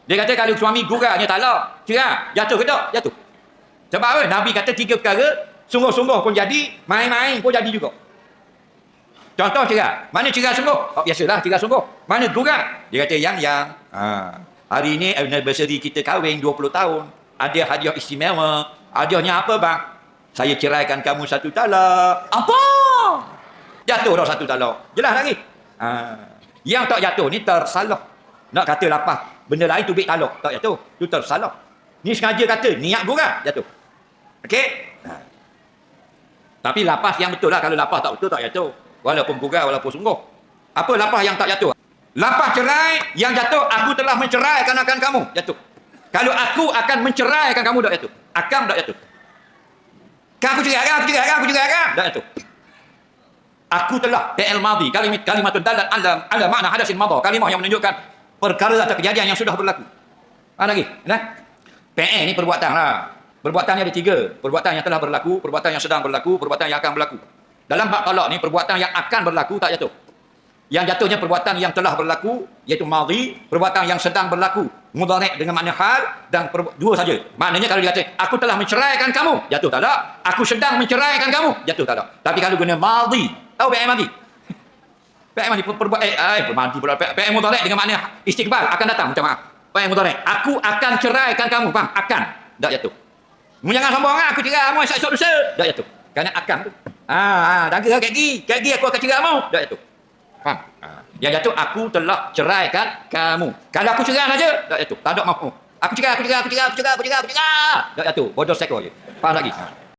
Dia kata kalau suami guranya talak, cerai, jatuh ke tak? Jatuh. Sebab apa? Nabi kata 3 perkara, sungguh-sungguh pun jadi, main-main pun jadi juga. Contoh cerai. Mana cerai sungguh? Oh, biasalah cerai sungguh. Mana gurau? Dia kata yang hari ini anniversary kita kahwin 20 tahun. Ada hadiah istimewa. Hadiahnya apa bang? Saya ceraikan kamu 1 talak. Apa? Jatuh dah 1 talak. Jelas lagi. Yang tak jatuh ni tersalah. Nak kata lapas benda lain tu big talak. Tak jatuh. Tu tersalah. Ni sengaja kata niat gurau jatuh. Okey? Tapi lapas yang betul lah. Kalau lapas tak betul tak jatuh. Walaupun gurau, walaupun sungguh. Apa lapas yang tak jatuh? Lapas cerai yang jatuh, aku telah menceraikan akan kamu. Jatuh. Kalau aku akan menceraikan kamu, tak jatuh. Akam tak jatuh. Kan aku ceraikan, aku ceraikan. Tak jatuh. Aku telah, fi'il madhi, kalimatun dalat ala makna hadasin madha. Kalimah yang menunjukkan perkara atau kejadian yang sudah berlaku. Ada lagi? Fi'il ni perbuatan lah. Perbuatannya ada 3. Perbuatan yang telah berlaku, perbuatan yang sedang berlaku, perbuatan yang akan berlaku. Dalam bab talak ni, perbuatan yang akan berlaku tak jatuh. Yang jatuhnya perbuatan yang telah berlaku, iaitu madhi, perbuatan yang sedang berlaku, mudhari' dengan makna hal, dan 2 saja. Maknanya kalau dia kata, aku telah menceraikan kamu, jatuh talak. Aku sedang menceraikan kamu, jatuh talak. Tapi kalau guna madhi, tahu fi'il madhi? Fi'il madhi, fi'il mudhari' dengan makna istiqbal, akan datang, macam maaf. Fi'il mudhari', aku akan ceraikan kamu, faham? Akan, tak jatuh. Jangan sombong, aku cerai kamu, esok lusa, tak jatuh. Kerana akan tu. Daga kaki aku akan cerai kamu, tak jatuh. Faham? Yang jatuh, aku telah ceraikan kamu. Kalau aku cerai saja, tak jatuh. Tak ada mafhum. Aku cerai. Tak jatuh. Bodoh seko je. Faham lagi?